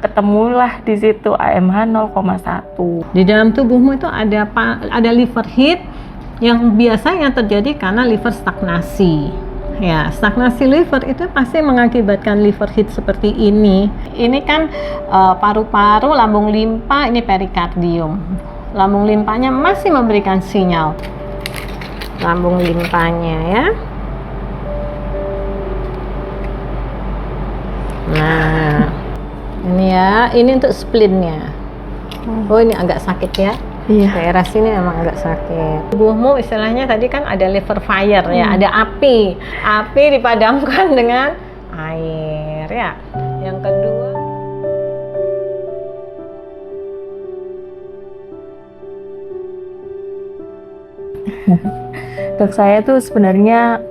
ketemulah di situ AMH 0,1. Di dalam tubuhmu itu ada liver heat yang biasanya terjadi karena liver stagnasi. Ya, stagnasi liver itu pasti mengakibatkan liver heat seperti ini. Ini kan paru-paru, lambung limpa, ini perikardium. Lambung limpanya masih memberikan sinyal. Lambung limpanya ya. Nah, ini ya, ini untuk splinnya. Oh, ini agak sakit ya. Iya. Daerah sini emang agak sakit. Tubuhmu istilahnya tadi kan ada liver fire ya, ada api. Api dipadamkan dengan air ya. Yang kedua, Dok, saya tuh sebenarnya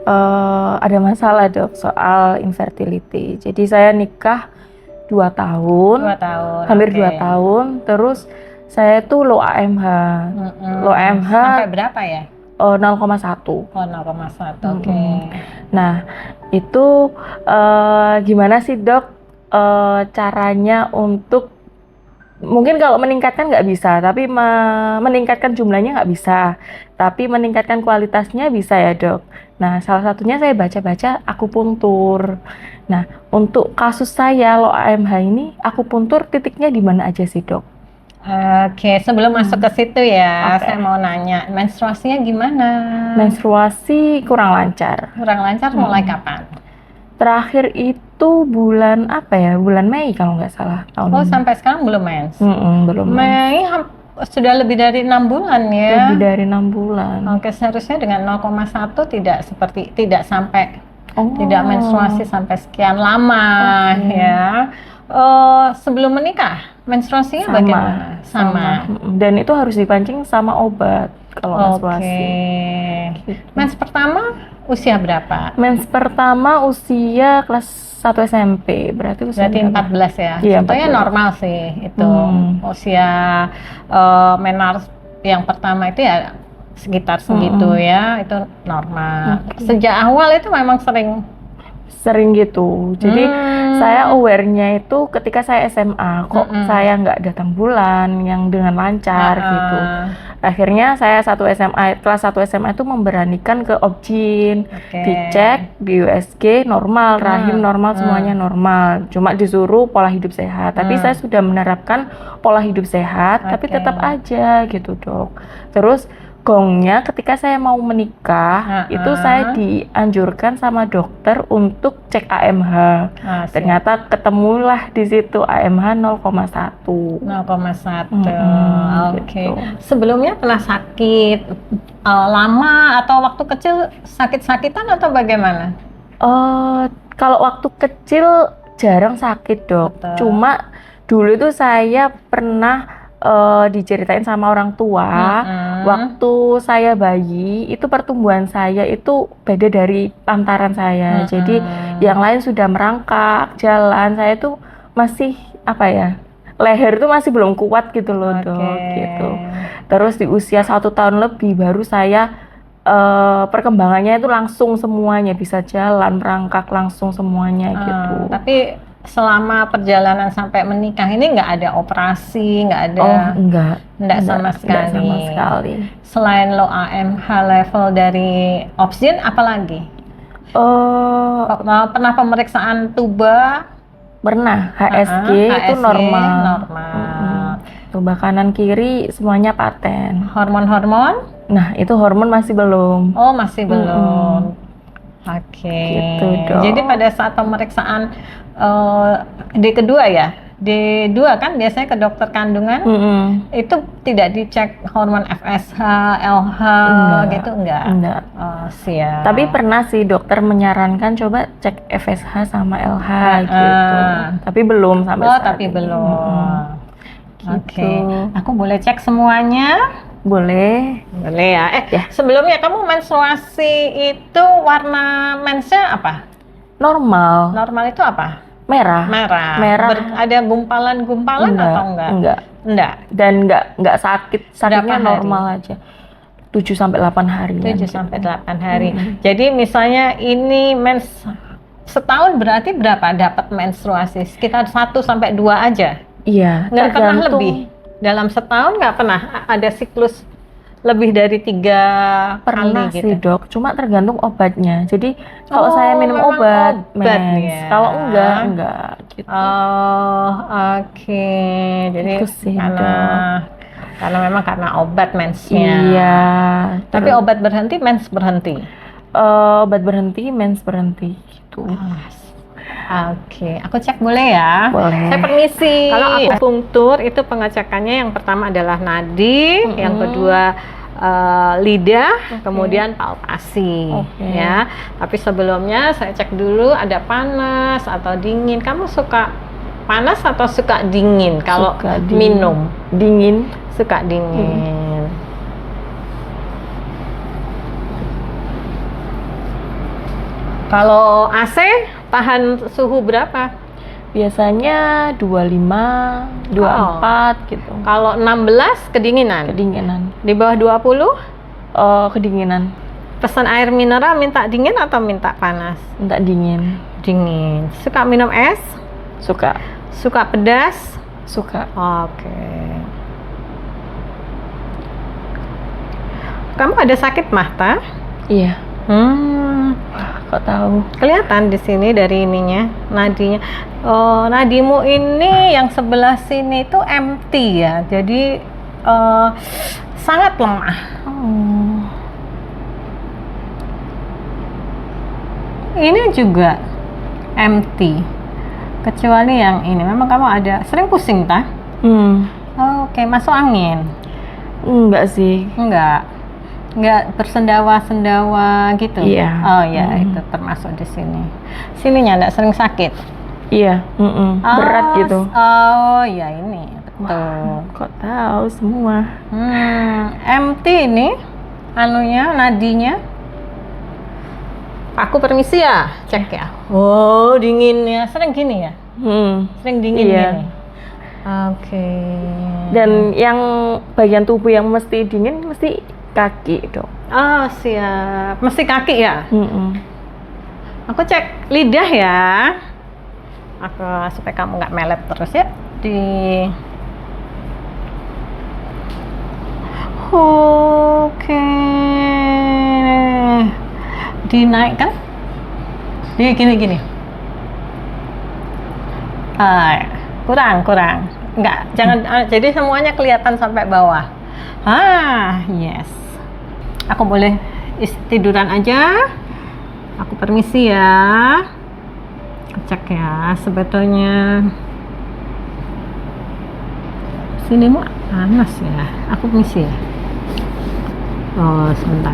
ada masalah dok soal infertility. Jadi saya nikah 2 tahun, 2 tahun. hampir Oke. 2 tahun. Terus saya tuh low AMH, low AMH Sampai berapa ya? 0,1. Oh, 0,1. Oke. Nah, itu gimana sih dok caranya untuk, mungkin kalau meningkatkan nggak bisa, tapi meningkatkan jumlahnya nggak bisa, tapi meningkatkan kualitasnya bisa ya dok. Nah, salah satunya saya baca-baca akupuntur. Nah, untuk kasus saya low AMH ini, akupuntur titiknya di mana aja sih dok? Oke, sebelum masuk ke situ ya, Oke. saya mau nanya, menstruasinya gimana? Menstruasi kurang lancar. Kurang lancar mulai kapan? Terakhir itu bulan apa ya? Bulan Mei kalau nggak salah tahun Oh, ini. sampai sekarang belum mens? Belum. Mei sudah lebih dari 6 bulan ya. Lebih dari 6 bulan. Oke, seharusnya dengan 0,1 tidak sampai Oh. tidak menstruasi sampai sekian lama ya. Sebelum menikah menstruasinya bagaimana? Sama. Dan itu harus dipancing sama obat kalau menstruasi. Gitu. Mens pertama usia berapa? Mens pertama usia kelas 1 SMP, berarti usia Berarti berapa? 14 ya? Iya, Sebetulnya 14. normal sih itu. Usia menarche yang pertama itu ya sekitar segitu ya, itu normal. Sejak awal itu memang sering gitu. Jadi saya aware-nya itu ketika saya SMA, kok saya nggak datang bulan yang dengan lancar gitu. Akhirnya saya kelas 1 SMA itu memberanikan ke Obgyn, dicek di USG normal, rahim normal, semuanya normal. Cuma disuruh pola hidup sehat. Tapi saya sudah menerapkan pola hidup sehat, tapi tetap aja gitu dok. Terus gongnya ketika saya mau menikah, itu saya dianjurkan sama dokter untuk cek AMH. Ternyata ketemulah di situ AMH 0,1. 0,1. Oke. Gitu. Sebelumnya pernah sakit lama atau waktu kecil sakit-sakitan atau bagaimana? Kalau waktu kecil jarang sakit dok. Cuma dulu itu saya pernah diceritain sama orang tua, waktu saya bayi itu pertumbuhan saya itu beda dari pantaran saya. Jadi yang lain sudah merangkak, jalan, saya tuh masih apa ya, leher itu masih belum kuat gitu loh dok. Gitu. Terus di usia 1 tahun lebih baru saya perkembangannya itu langsung semuanya, bisa jalan, merangkak langsung semuanya gitu. Tapi selama perjalanan sampai menikah ini nggak ada operasi, nggak ada? Oh, enggak sama sekali. sama sekali. Selain low AMH level dari Obgyn, apalagi? Pernah pemeriksaan tuba? Pernah, HSG itu normal. Tuba kanan kiri semuanya paten. Hormon-hormon? Nah, itu hormon masih belum. Oh, masih belum. Oke. Gitu dong. Jadi pada saat pemeriksaan D2 ya, D2 kan biasanya ke dokter kandungan, itu tidak dicek hormon FSH, LH gitu enggak? Enggak. Oh, siap. Tapi pernah sih dokter menyarankan coba cek FSH sama LH gitu. Tapi belum sampai saat tapi ini. belum. Gitu. Oke. Aku boleh cek semuanya? Boleh. Boleh ya. Sebelumnya kamu menstruasi itu warna mensnya apa? Normal. Normal itu apa? Merah. Ada gumpalan-gumpalan atau enggak? Enggak. Dan enggak sakit. Sakitnya Berapa normal aja. 7-8 hari. 7-8 hari. Jadi misalnya ini mens setahun berarti berapa dapat menstruasi? Sekitar 1 sampai 2 aja? Iya, Nggak pernah tergantung. lebih? Dalam setahun nggak pernah ada siklus lebih dari 3 Pernah kali sih gitu? dok, cuma tergantung obatnya. Jadi kalau Oh, saya minum memang obat, obat mens. ya. Kalau enggak gitu. Oh, oke. Jadi Itu sih, karena memang karena obat mensnya. Iya. Tapi obat berhenti, mens berhenti. Obat berhenti, mens berhenti gitu. Oke, aku cek boleh ya? Boleh. Saya permisi. Kalau akupunktur itu pengecekannya yang pertama adalah nadi, yang kedua lidah, kemudian palpasi, ya. Tapi sebelumnya saya cek dulu ada panas atau dingin. Kamu suka panas atau suka dingin? Kalau minum dingin, suka dingin. Kalau AC tahan suhu berapa? Biasanya 25, 24 gitu. Kalau 16 kedinginan? Kedinginan. Di bawah 20? Kedinginan. Pesan air mineral minta dingin atau minta panas? Minta dingin. Dingin. Suka minum es? Suka. Suka pedas? Suka. Oke. Kamu ada sakit mata? Iya. Kok tahu? Kelihatan di sini dari ininya, nadinya. Oh, nadimu ini yang sebelah sini itu empty ya. Jadi sangat lemah. Ini juga empty. Kecuali yang ini. Memang kamu ada sering pusing, tak? Oke, masuk angin? Enggak sih. Enggak bersendawa-sendawa gitu. Iya. Oh ya, itu termasuk di sini. Sininya enggak sering sakit. Iya. Berat gitu. Oh ya, ini betul. Wah, kok tahu semua? Empty ini anunya, nadinya. Aku permisi ya, cek ya. Oh, dinginnya sering gini ya? Sering dingin gini. Oke. Dan yang bagian tubuh yang mesti dingin mesti kaki, dok. Oh, siap. Mesti kaki ya? Aku cek lidah ya. Aku supaya kamu nggak melet terus ya. Oke. Dinaikkan. Gini. Kurang. Enggak, jangan. Jadi semuanya kelihatan sampai bawah. Yes. Aku boleh tiduran aja. Aku permisi ya. Cek ya, sebetulnya sini mau panas ya. Aku permisi ya. Oh, sebentar.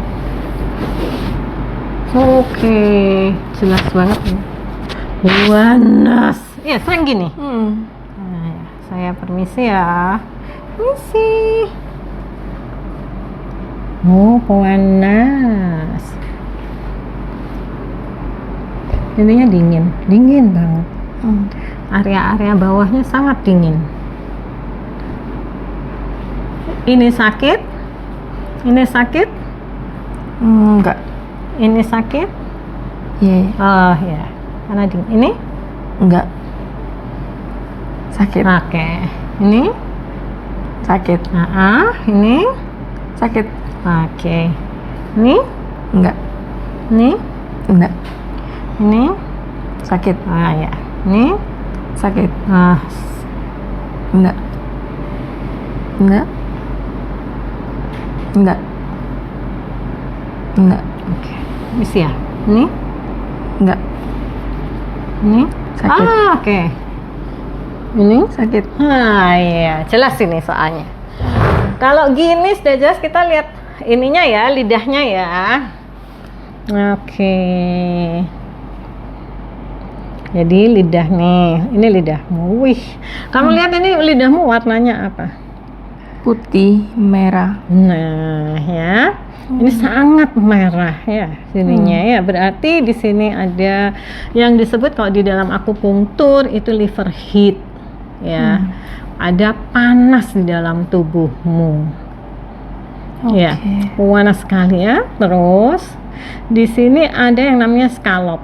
Oke, jelas banget nih. Panas. Ya, sering gini. Saya permisi ya. Permisi. Oh, panas. Ininya dingin banget. Area-area bawahnya sangat dingin. Ini sakit? Enggak. Ini sakit? Iya. Oh ya, karena dingin. Ini? Enggak. Sakit. Oke. Ini? Sakit. Ini? Sakit. Oke. Ini? Enggak. Ini? Enggak. Ini? Sakit. Ya. Ini? Sakit. Enggak. Oke. Bisa ya? Ini? Enggak. Ini? Sakit. Oke. Ini? Sakit. Iya, jelas ini soalnya. Kalau gini sudah jelas, kita lihat ininya ya, lidahnya ya. Oke. Jadi lidah nih, ini lidahmu. Wih, kamu lihat ini lidahmu warnanya apa? Putih, merah. Nah, ya. Ini sangat merah ya sininya ya. Berarti di sini ada yang disebut kalau di dalam akupunktur itu liver heat ya. Ada panas di dalam tubuhmu. Ya, panas sekali ya. Terus di sini ada yang namanya scallop.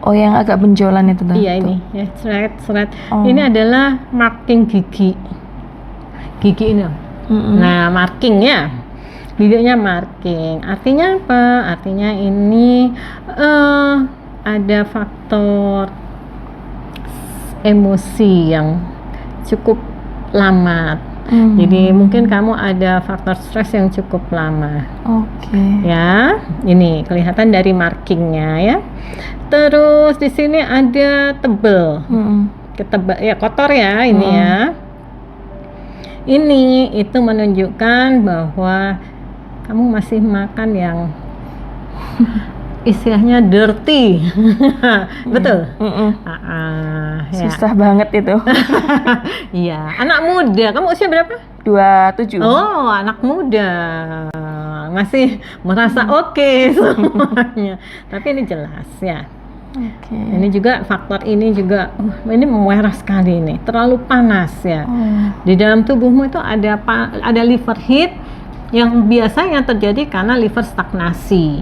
Oh, yang agak benjolan itu tuh. Iya, ini ya, seret. Oh. Ini adalah marking gigi ini. Nah, markingnya, bibirnya marking. Artinya apa? Artinya ini ada faktor emosi yang cukup lama. Jadi mungkin kamu ada faktor stres yang cukup lama. Oke. Ya, ini kelihatan dari markingnya ya. Terus di sini ada tebel, ya kotor ya ini ya. Ini itu menunjukkan bahwa kamu masih makan yang istilahnya dirty. Betul. Ya. Susah banget itu. Iya, anak muda. Kamu usia berapa? 27. Oh, anak muda. Masih merasa oke semuanya. Tapi ini jelas ya. Oke. Ini juga faktor ini juga ini memerah sekali ini. Terlalu panas ya. Di dalam tubuhmu itu ada liver heat yang biasanya terjadi karena liver stagnasi.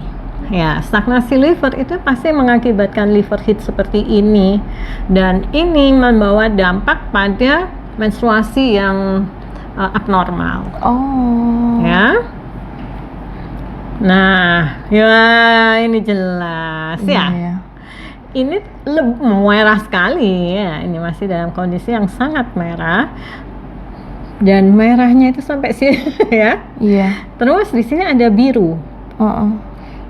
Ya, stagnasi liver itu pasti mengakibatkan liver heat seperti ini, dan ini membawa dampak pada menstruasi yang abnormal. Oh. Ya. Nah, ya ini jelas ya. Iya. Ini merah sekali ya. Ini masih dalam kondisi yang sangat merah. Dan merahnya itu sampai sini ya. Iya. Terus di sini ada biru.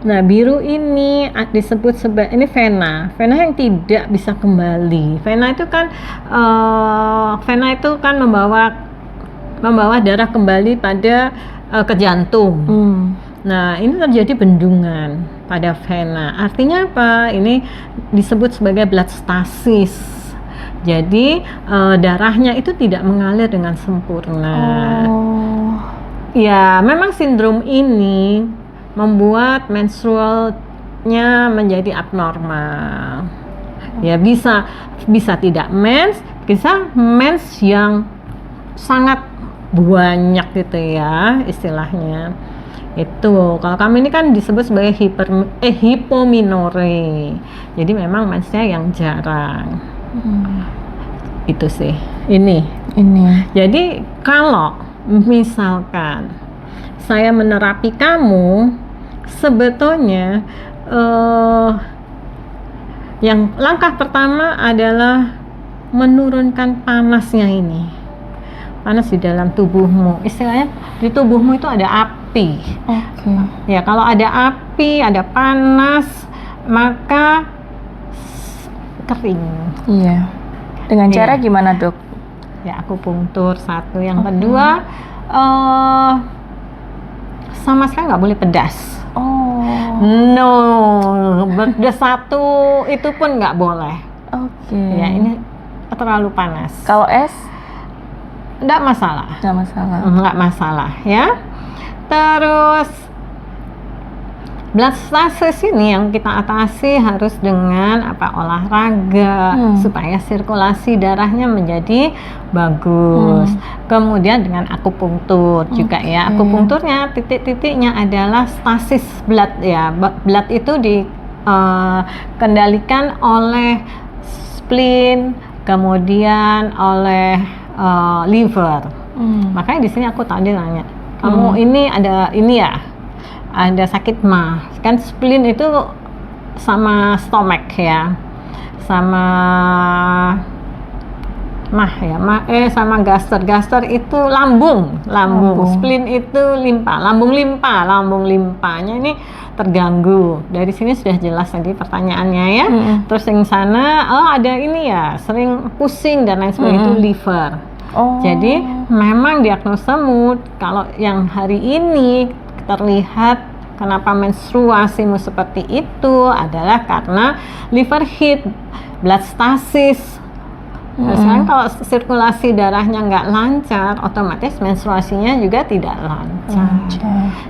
Nah, biru ini disebut ini vena yang tidak bisa kembali. Vena itu kan membawa darah kembali pada ke jantung. Nah, ini terjadi bendungan pada vena. Artinya apa? Ini disebut sebagai blood stasis. Jadi darahnya itu tidak mengalir dengan sempurna. Ya, memang sindrom ini membuat menstrualnya menjadi abnormal. Ya, bisa tidak mens, bisa mens yang sangat banyak gitu ya istilahnya. Itu kalau kami ini kan disebut sebagai hipominore. Jadi memang mensnya yang jarang. Itu sih. Ini. Jadi kalau misalkan saya menerapi kamu, sebetulnya yang langkah pertama adalah menurunkan panasnya ini. Panas di dalam tubuhmu. Istilahnya di tubuhmu itu ada api. Oke. Ya, kalau ada api, ada panas, maka kering. Iya. Dengan cara gimana, Dok? Ya, akupunktur satu. Yang kedua, sama sekali nggak boleh pedas. No, pedas satu itu pun nggak boleh. Oke. Ya, ini terlalu panas. Kalau es? Nggak masalah. Nggak masalah ya. Terus blood stasis ini yang kita atasi harus dengan olahraga supaya sirkulasi darahnya menjadi bagus. Kemudian dengan akupunktur juga ya. Akupunkturnya titik-titiknya adalah stasis blood ya. Blood itu dikendalikan oleh spleen, kemudian oleh liver. Makanya di sini aku tadi nanya, kamu ini ada sakit mah, kan spleen itu sama stomach ya, sama sama gaster itu lambung. Spleen itu lambung limpanya ini terganggu. Dari sini sudah jelas tadi pertanyaannya ya. Terus yang sana ada ini ya, sering pusing dan lain sebagainya, itu liver. Jadi memang diagnosamu kalau yang hari ini terlihat kenapa menstruasimu seperti itu adalah karena liver heat, blood stasis. Sekarang kalau sirkulasi darahnya nggak lancar, otomatis menstruasinya juga tidak lancar.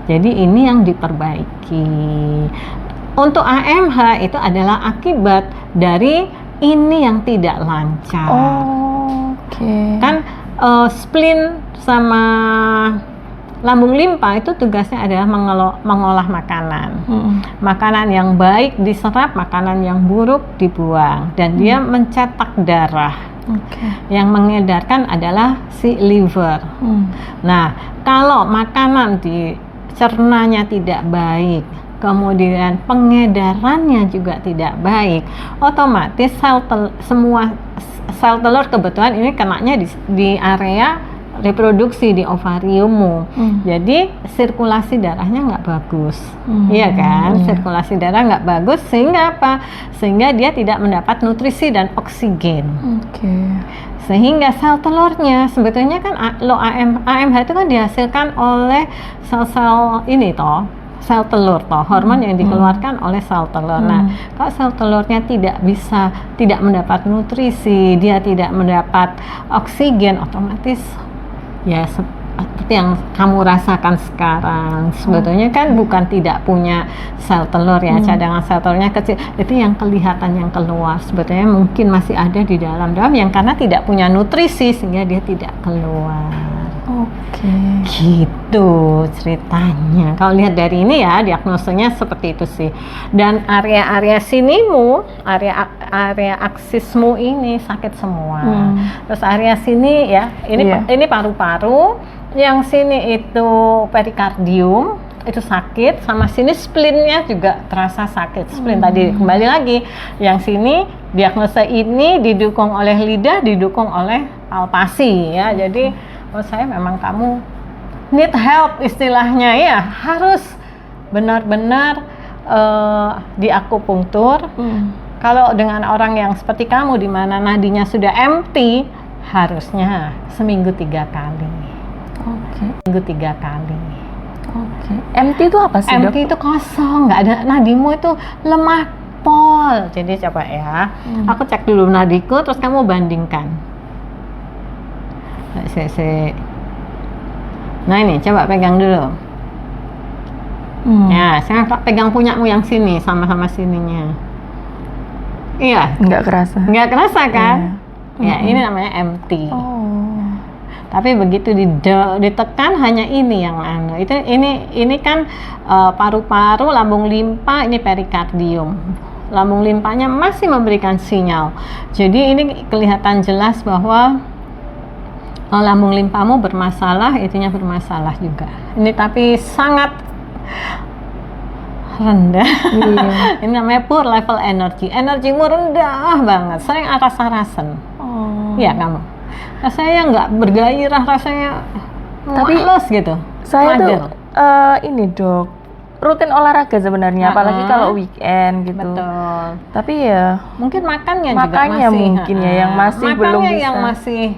Jadi ini yang diperbaiki. Untuk AMH itu adalah akibat dari ini yang tidak lancar. Kan spleen sama lambung limpa itu tugasnya adalah mengolah makanan. Makanan yang baik diserap, makanan yang buruk dibuang, dan dia mencetak darah. Yang mengedarkan adalah si liver. Nah, kalau makanan di cernanya tidak baik, kemudian pengedarannya juga tidak baik, otomatis semua sel telur kebetulan ini kenanya di area reproduksi di ovariummu. Jadi sirkulasi darahnya nggak bagus, iya kan? Sirkulasi darah nggak bagus, sehingga apa? Sehingga dia tidak mendapat nutrisi dan oksigen. Sehingga sel telurnya sebetulnya kan AMH itu kan dihasilkan oleh sel-sel ini toh, sel telur toh, hormon yang dikeluarkan oleh sel telur. Nah, kalau sel telurnya tidak mendapat nutrisi, dia tidak mendapat oksigen, otomatis ya seperti yang kamu rasakan sekarang. Sebetulnya kan bukan tidak punya sel telur ya, cadangan sel telurnya kecil, itu yang kelihatan yang keluar. Sebetulnya mungkin masih ada di dalam yang karena tidak punya nutrisi sehingga dia tidak keluar. Gitu ceritanya. Kalau lihat dari ini ya, diagnosanya seperti itu sih. Dan area-area sinimu, area aksismu ini sakit semua. Terus area sini ya, ini paru-paru, yang sini itu perikardium, itu sakit, sama sini splinnya juga terasa sakit. Splin tadi kembali lagi, yang sini diagnosa ini didukung oleh lidah, didukung oleh palpasi ya. Jadi menurut saya memang kamu need help istilahnya ya, harus benar-benar diakupunktur. Kalau dengan orang yang seperti kamu di mana nadinya sudah empty, harusnya seminggu 3 kali. Seminggu 3 kali. Empty itu apa sih, Empty itu kosong, nggak ada, nadimu itu lemah pol. Jadi coba ya, aku cek dulu nadiku, terus kamu bandingkan. Nah ini coba pegang dulu. Ya, saya pegang punyamu yang sini, sama-sama sininya. Iya. Nggak kerasa kan? Ya, ini namanya empty. Tapi begitu ditekan, hanya ini yang ini kan paru-paru, lambung limpa, ini perikardium. Lambung limpanya masih memberikan sinyal. Jadi ini kelihatan jelas bahwa lambung limpamu bermasalah, itunya bermasalah juga. Ini tapi sangat rendah. Ini namanya poor level energy. Energimu rendah banget, sering rasa-rasen. Iya kamu. Rasanya nggak bergairah, rasanya males gitu. Saya tuh ini dok, rutin olahraga sebenarnya, apalagi kalau weekend gitu. Betul. Tapi ya mungkin makannya juga masih, mungkin ya yang masih belum bisa. Yang masih.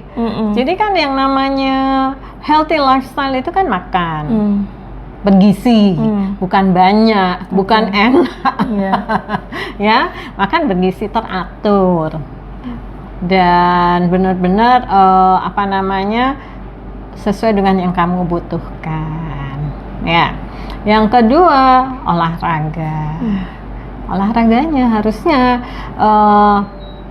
Jadi kan yang namanya healthy lifestyle itu kan makan bergizi, bukan banyak, bukan enak. Ya, makan bergizi teratur dan benar-benar sesuai dengan yang kamu butuhkan. Ya. Yang kedua, olahraga. Olahraganya harusnya 3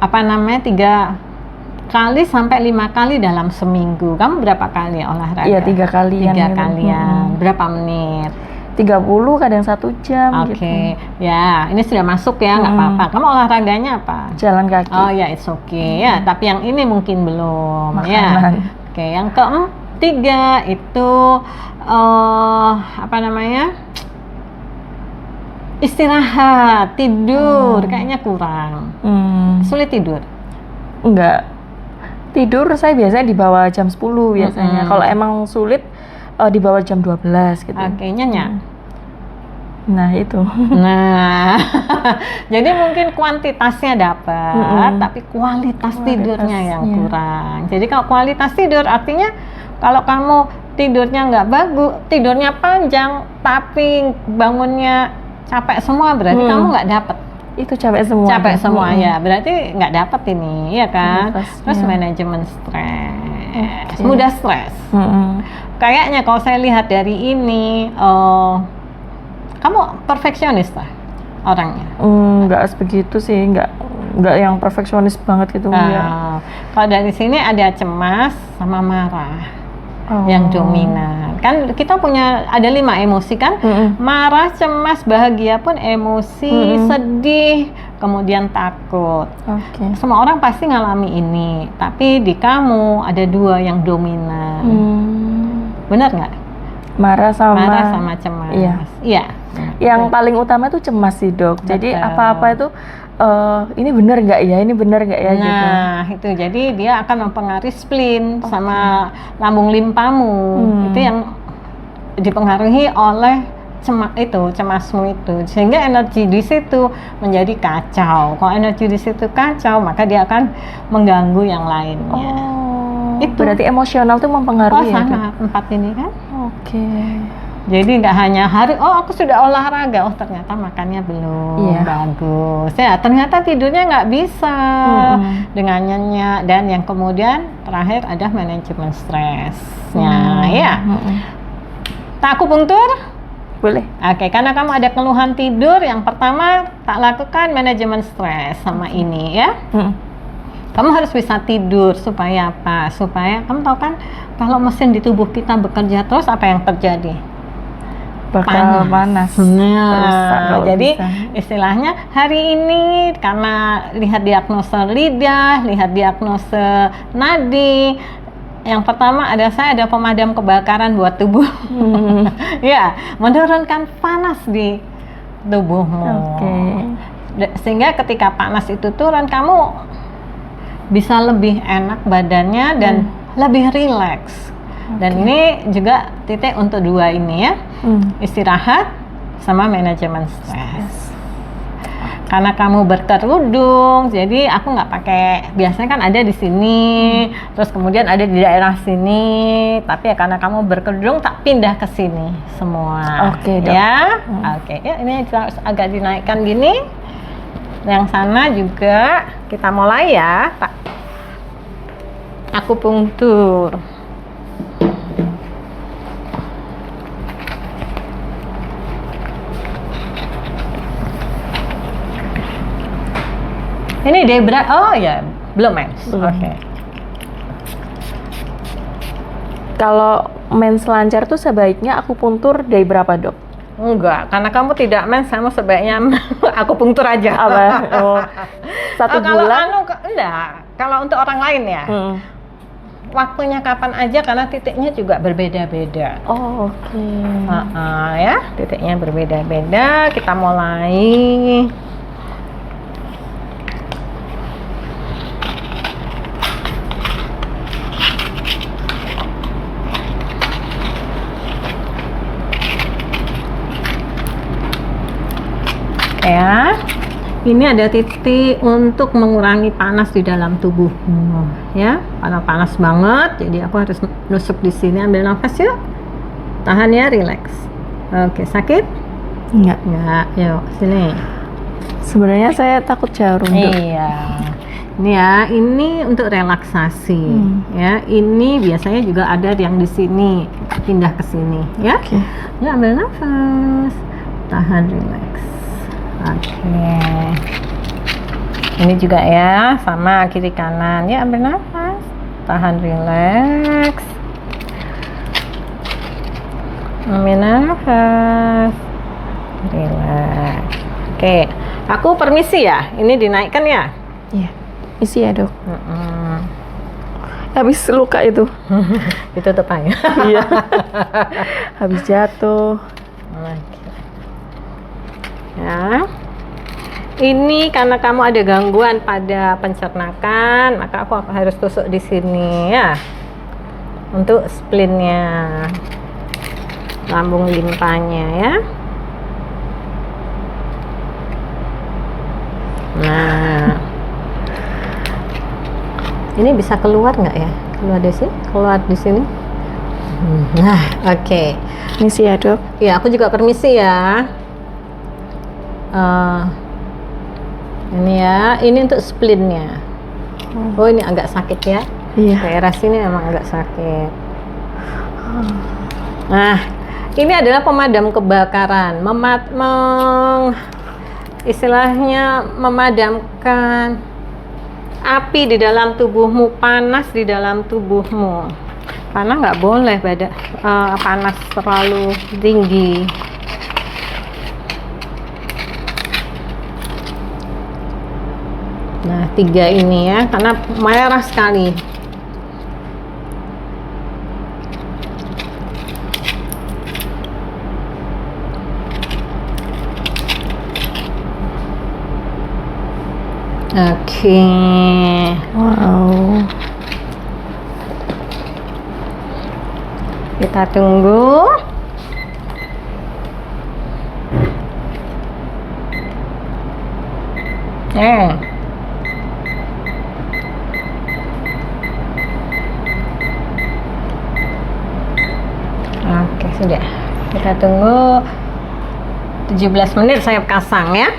kali sampai 5 kali dalam seminggu. Kamu berapa kali olahraga? Iya, 3 kalian. 3 kalian. Berapa menit? 30, kadang 1 jam gitu. Ya, ini sudah masuk ya, nggak apa-apa. Kamu olahraganya apa? Jalan kaki. Oh ya, it's okay. Ya, tapi yang ini mungkin belum. Makanan. Ya. Yang ketiga itu istirahat, tidur, kayaknya kurang. Sulit tidur? Enggak. Tidur saya biasanya di bawah jam 10 biasanya. Kalau emang sulit di bawah jam 12 gitu. Nyenyak. Nah itu. Nah, jadi mungkin kuantitasnya dapat, tapi kualitas tidurnya yang kurang. Jadi kalau kualitas tidur artinya kalau kamu tidurnya nggak bagus, tidurnya panjang, tapi bangunnya capek semua, berarti kamu nggak dapat. Itu capek semua. Capek semua ya, berarti nggak dapat ini, ya kan? Terus manajemen stres, mudah stres. Kayaknya kalau saya lihat dari ini, kamu perfeksionis lah orangnya. Nggak sebegitu sih, nggak yang perfeksionis banget gitu. Kalau dari sini ada cemas sama marah. yang dominan. Kan kita punya ada 5 emosi kan? Marah, cemas, bahagia pun emosi, sedih, kemudian takut. Semua orang pasti ngalami ini, tapi di kamu ada 2 yang dominan. Benar nggak? Marah sama cemas. Iya. Yang paling utama tuh cemas sih, Dok. Jadi apa-apa itu ini benar nggak ya? Ini benar nggak ya? Nah, itu jadi dia akan mempengaruhi spleen sama lambung limpamu. Itu yang dipengaruhi oleh cemasmu itu, sehingga energi di situ menjadi kacau. Kalau energi di situ kacau, maka dia akan mengganggu yang lainnya. Itu berarti emosional tuh mempengaruhi ya? Sangat. 4 ini kan. Jadi nggak hanya aku sudah olahraga, ternyata makannya belum bagus. Ya, ternyata tidurnya nggak bisa dengan nyenyak, dan yang kemudian terakhir ada manajemen stresnya. Akupunktur? Boleh. Karena kamu ada keluhan tidur, yang pertama tak lakukan manajemen stres sama ini ya. Kamu harus bisa tidur supaya apa? Supaya kamu tahu kan, kalau mesin di tubuh kita bekerja terus, apa yang terjadi? Bakal panas. Jadi istilahnya hari ini karena lihat diagnosa lidah, lihat diagnosa nadi. Yang pertama saya ada pemadam kebakaran buat tubuh. Menurunkan panas di tubuhmu. Sehingga ketika panas itu turun, kamu bisa lebih enak badannya dan lebih rileks. Dan ini juga titik untuk 2 ini ya, istirahat sama manajemen stres. Karena kamu berkerudung, jadi aku nggak pakai, biasanya kan ada di sini, terus kemudian ada di daerah sini, tapi ya karena kamu berkerudung tak pindah ke sini semua. Dok. Ya, ya ini harus agak dinaikkan gini. Yang sana juga kita mulai ya, akupunktur. Ini Debra, belum mens. Kalau mens lancar tuh sebaiknya akupunktur dari berapa, Dok? Enggak, karena kamu tidak mens, kamu sebaiknya akupunktur aja. Satu bulan? Enggak, kalau untuk orang lain ya. Waktunya kapan aja, karena titiknya juga berbeda-beda. Ya, titiknya berbeda-beda. Kita mulai. Ya, ini ada titik untuk mengurangi panas di dalam tubuhmu ya, karena panas banget, jadi aku harus nusuk di sini. Ambil nafas yuk, tahan ya, relax. Sakit? Enggak, yuk sini. Sebenarnya saya takut jarum, Dok. Ini ya, ini untuk relaksasi ya. Ini biasanya juga ada yang di sini, pindah ke sini ya. Ya, ambil nafas, tahan, relax. Ini juga ya, sama kiri kanan ya. Ambil nafas, tahan, relax. Ambil nafas, relax. Aku permisi ya. Ini dinaikkan ya. Iya, isi ya, Dok. Habis luka itu. Itu tepanya. Iya. Habis jatuh. Ya, ini karena kamu ada gangguan pada pencernakan, maka aku harus tusuk di sini ya, untuk spleennya, lambung limpanya ya. Nah, ini bisa keluar nggak ya? Keluar di sini. Nah, Misi ya, Dok. Ya, aku juga permisi ya. Ini ya, ini untuk spleennya. Ini agak sakit ya. Daerah sini memang agak sakit. Nah, ini adalah pemadam kebakaran, istilahnya memadamkan api di dalam tubuhmu, panas di dalam tubuhmu. karena nggak boleh panas terlalu tinggi. Nah, 3 ini ya, karena merah sekali. Oke. Wow. Kita tunggu. Oke, sudah. Kita tunggu 17 menit saya pasang ya.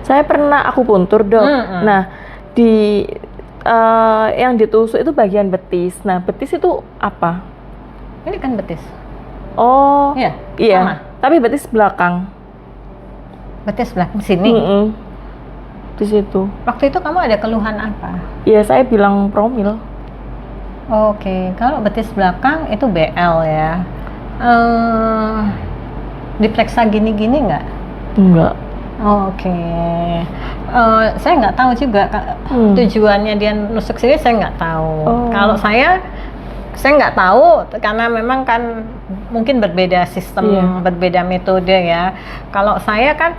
Saya pernah akupuntur, Dok. Nah, di yang ditusuk itu bagian betis. Nah, betis itu apa? Ini kan betis. Oh, Iya, iya. sama. Tapi betis belakang. Betis belakang sini. Di situ. Waktu itu kamu ada keluhan apa? Iya, saya bilang promil. Oke, kalau betis belakang itu BL ya. Diperiksa gini-gini nggak? Enggak. Oke. Saya nggak tahu juga tujuannya dia nusuk sini, saya nggak tahu. Kalau saya nggak tahu karena memang kan mungkin berbeda sistem, berbeda metode ya. Kalau saya kan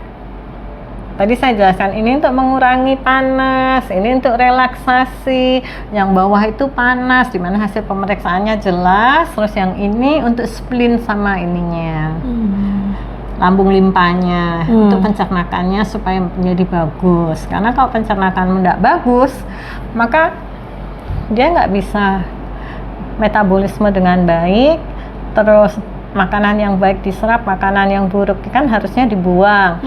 tadi saya jelaskan ini untuk mengurangi panas, ini untuk relaksasi. Yang bawah itu panas, dimana hasil pemeriksaannya jelas. Terus yang ini untuk spleen sama ininya, lambung limpanya, untuk pencernakannya supaya menjadi bagus. Karena kalau pencernakanmu tidak bagus, maka dia nggak bisa metabolisme dengan baik. Terus makanan yang baik diserap, makanan yang buruk kan harusnya dibuang.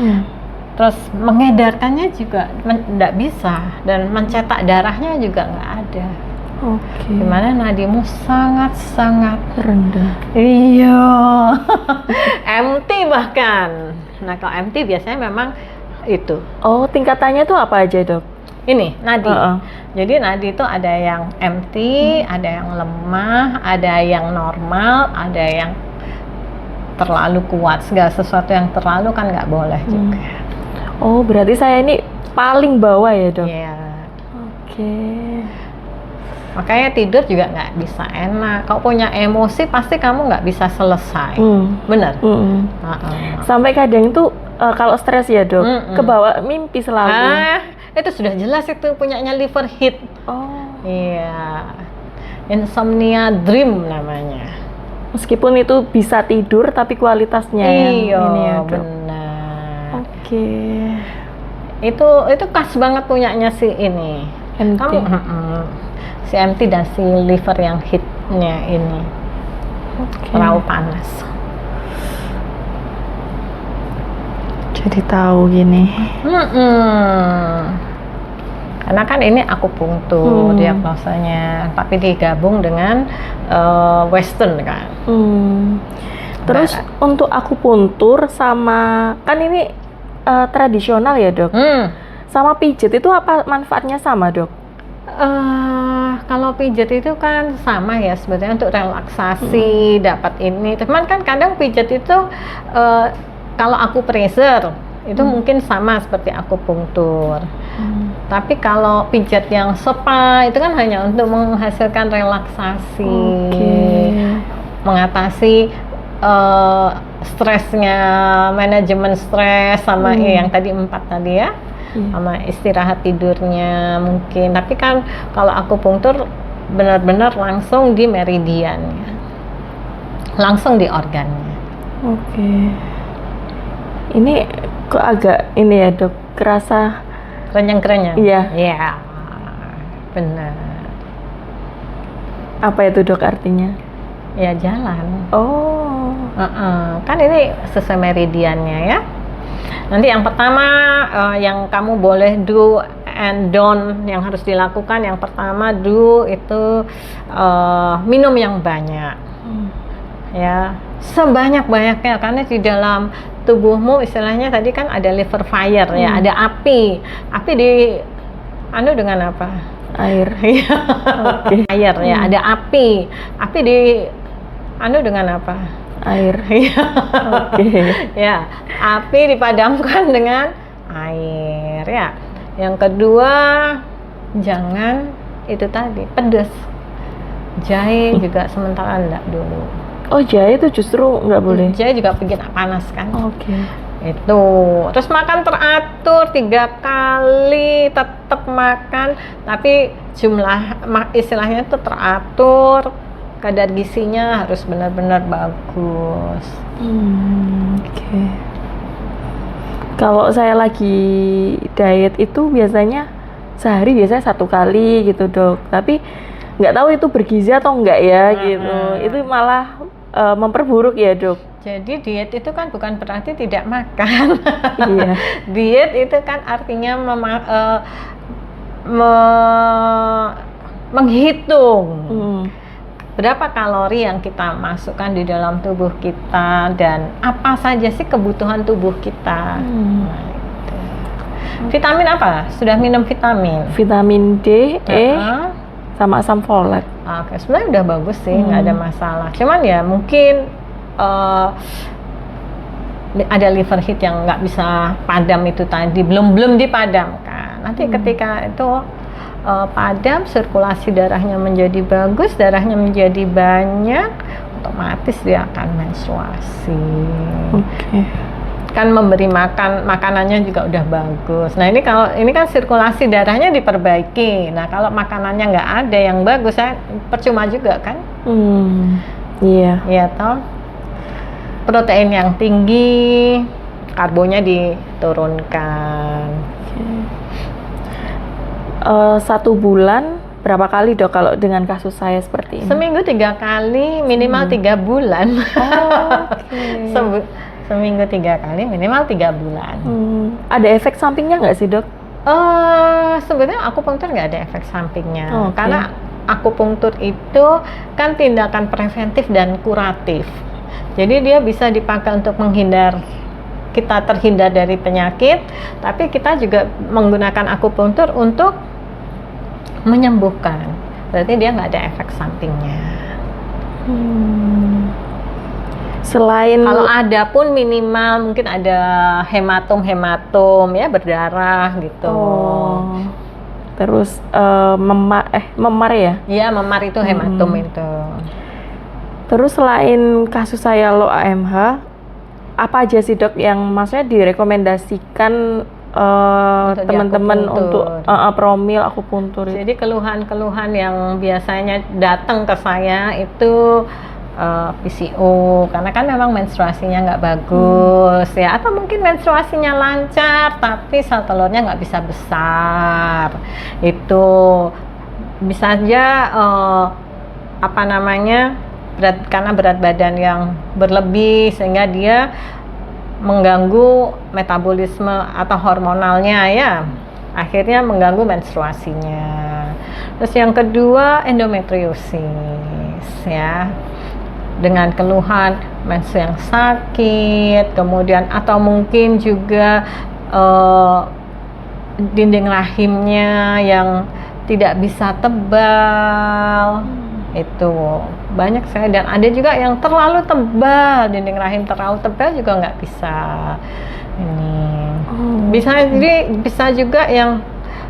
Terus mengedarkannya juga tidak bisa, dan mencetak darahnya juga nggak ada. Oke. Dimana nadimu sangat-sangat rendah. Iya. empty bahkan. Nah, kalau empty biasanya memang itu. Oh, tingkatannya tuh apa aja, Dok? Ini nadi. Jadi nadi itu ada yang empty, ada yang lemah, ada yang normal, ada yang terlalu kuat. Segala sesuatu yang terlalu kan nggak boleh juga. Oh, berarti saya ini paling bawah ya, Dok? Iya. Oke. Makanya tidur juga nggak bisa enak. Kalau punya emosi pasti kamu nggak bisa selesai. Bener? Sampai kadang itu kalau stres ya, Dok, kebawa mimpi selalu. Itu sudah jelas itu punyanya liver hit. Oh. Iya. Insomnia dream namanya. Meskipun itu bisa tidur tapi kualitasnya yang ini ya, Dok. Benar. Oke. Itu khas banget punyanya si ini. MT. Kamu si MT dan si liver yang hitnya ini. Terlalu panas. Jadi tahu gini. Karena kan ini akupunktur diagnosanya, tapi digabung dengan Western kan. Terus untuk akupuntur sama kan ini tradisional ya, Dok? Sama pijat itu apa manfaatnya sama, Dok? Kalau pijat itu kan sama ya sebetulnya untuk relaksasi, dapat ini. Cuman kan kadang pijat itu kalau akupressure itu mungkin sama seperti akupunktur. Tapi kalau pijat yang spa itu kan hanya untuk menghasilkan relaksasi, mengatasi stresnya, manajemen stres sama yang tadi 4 tadi ya. Sama istirahat tidurnya mungkin. Tapi kan kalau akupunktur benar-benar langsung di meridiannya, langsung di organnya. Ini kok agak ini ya, Dok, kerasa kerenyang-kerenyang. Iya, benar. Apa itu, Dok, artinya? Ya jalan. Kan ini sesuai meridiannya ya. Nanti yang pertama yang kamu boleh do and don't yang harus dilakukan, yang pertama do itu minum yang banyak. Ya, sebanyak-banyaknya, karena di dalam tubuhmu istilahnya tadi kan ada liver fire ya, ada api. Api di dengan apa? Air. Iya. Oke. Air ya, ada api. Api di dengan apa? Air. Iya. Oke. Ya, api dipadamkan dengan air ya. Yang kedua, jangan itu tadi pedas. Jahe juga sementara enggak dulu. Oh, jahe itu justru nggak boleh. Jahe juga bikin panas kan. Oke. Itu. Terus makan teratur 3 kali, tetap makan, tapi istilahnya itu teratur. Kadar gizinya harus benar-benar bagus. Oke. Kalau saya lagi diet itu biasanya sehari biasanya 1 kali gitu dok. Tapi nggak tahu itu bergizi atau enggak ya gitu. Itu malah memperburuk ya dok. Jadi diet itu kan bukan berarti tidak makan. Iya. Diet itu kan artinya menghitung. Berapa kalori yang kita masukkan di dalam tubuh kita dan apa saja sih kebutuhan tubuh kita. Nah, itu. Vitamin apa? Sudah minum vitamin? Vitamin D, E, sama asam folat. Oke, sebenarnya udah bagus sih, nggak ada masalah. Cuman ya mungkin ada liver hit yang nggak bisa padam itu tadi, belum dipadamkan. Nanti ketika itu padam, sirkulasi darahnya menjadi bagus, darahnya menjadi banyak, otomatis dia akan menstruasi. Oke. Kan memberi makanannya juga udah bagus. Nah ini kan sirkulasi darahnya diperbaiki. Nah kalau makanannya nggak ada yang bagus, percuma juga kan? Iya. Iya toh. Protein yang tinggi, karbonya diturunkan. 1 bulan berapa kali dok kalau dengan kasus saya seperti ini? Seminggu 3 kali, minimal 3 bulan. Seminggu 3 kali, minimal 3 bulan. Ada efek sampingnya nggak sih dok? Sebenarnya akupunktur nggak ada efek sampingnya, karena akupunktur itu kan tindakan preventif dan kuratif. Jadi dia bisa dipakai untuk kita terhindar dari penyakit, tapi kita juga menggunakan akupunktur untuk menyembuhkan. Berarti dia nggak ada efek sampingnya. Selain kalau ada pun minimal mungkin ada hematom ya, berdarah gitu. Terus memar ya? Iya, memar itu hematom itu. Terus selain kasus saya low AMH, apa aja sih dok yang maksudnya direkomendasikan teman-teman untuk promil akupuntur? Jadi keluhan-keluhan yang biasanya datang ke saya itu PCO, karena kan memang menstruasinya nggak bagus ya, atau mungkin menstruasinya lancar tapi sel telurnya nggak bisa besar. Itu bisa aja karena berat badan yang berlebih sehingga dia mengganggu metabolisme atau hormonalnya ya, akhirnya mengganggu menstruasinya. Terus yang kedua endometriosis ya, dengan keluhan mens yang sakit, kemudian atau mungkin juga dinding rahimnya yang tidak bisa tebal. Itu banyak sekali, dan ada juga yang terlalu tebal, dinding rahim terlalu tebal juga nggak bisa ini. Bisa juga yang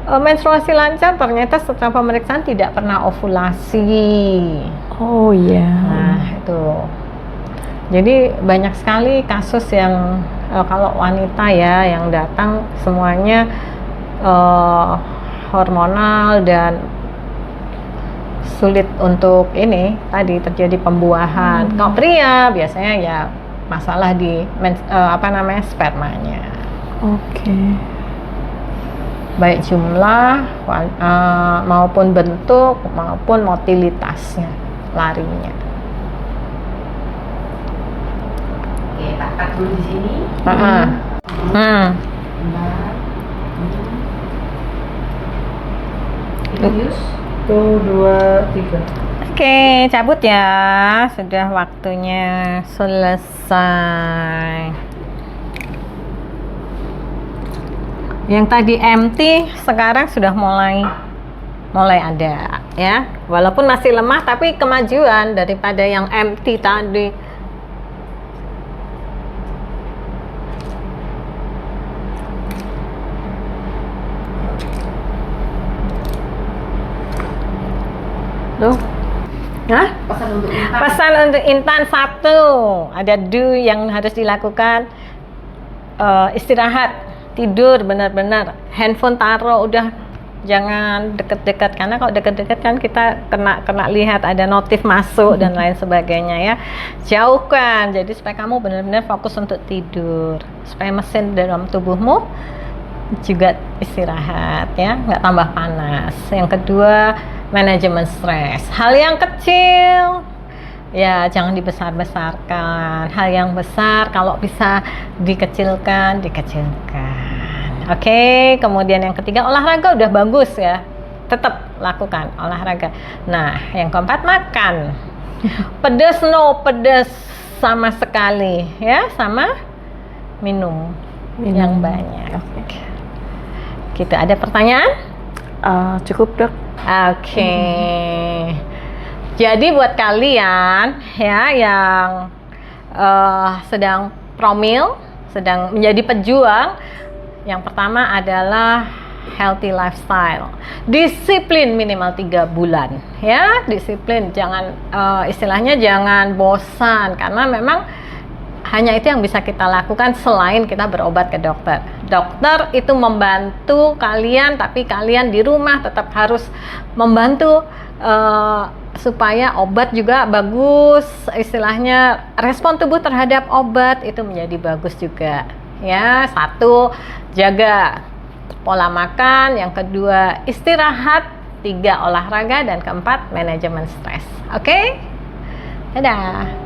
menstruasi lancar ternyata setelah pemeriksaan tidak pernah ovulasi. Oh iya. Nah itu, jadi banyak sekali kasus yang kalau wanita ya yang datang semuanya hormonal dan sulit untuk ini tadi terjadi pembuahan. Kalau pria biasanya ya masalah di spermanya. Oke. Baik jumlah maupun bentuk maupun motilitasnya, larinya. Oke, tak cut dulu di sini. Terus 1, 2, 3. Oke, cabut ya. Sudah waktunya selesai. Yang tadi empty sekarang sudah mulai mulai ada ya, walaupun masih lemah tapi kemajuan daripada yang empty tadi. Tuh. Hah? Pesan untuk Intan. Pesan untuk Intan satu, ada do yang harus dilakukan. Istirahat, tidur benar-benar, handphone taruh, udah jangan deket-deket, karena kalau deket-deket kan kita kena lihat ada notif masuk dan lain sebagainya ya. Jauhkan, jadi supaya kamu benar-benar fokus untuk tidur, supaya mesin dalam tubuhmu juga istirahat ya, nggak tambah panas. Yang kedua, manajemen stres. Hal yang kecil ya jangan dibesar-besarkan. Hal yang besar kalau bisa dikecilkan. Oke, kemudian yang ketiga, olahraga udah bagus ya, tetap lakukan olahraga. Nah, yang keempat, makan. Pedas no pedas sama sekali ya, sama minum yang banyak. Gitu, ada pertanyaan? Cukup, Dok. Oke. Jadi buat kalian ya yang sedang promil, sedang menjadi pejuang, yang pertama adalah healthy lifestyle. Disiplin minimal 3 bulan ya, disiplin, jangan istilahnya jangan bosan, karena memang hanya itu yang bisa kita lakukan selain kita berobat ke dokter. Dokter itu membantu kalian, tapi kalian di rumah tetap harus membantu supaya obat juga bagus, istilahnya respon tubuh terhadap obat itu menjadi bagus juga ya. Satu, jaga pola makan, yang kedua istirahat, 3 olahraga, dan keempat manajemen stres. Oke? Dadah.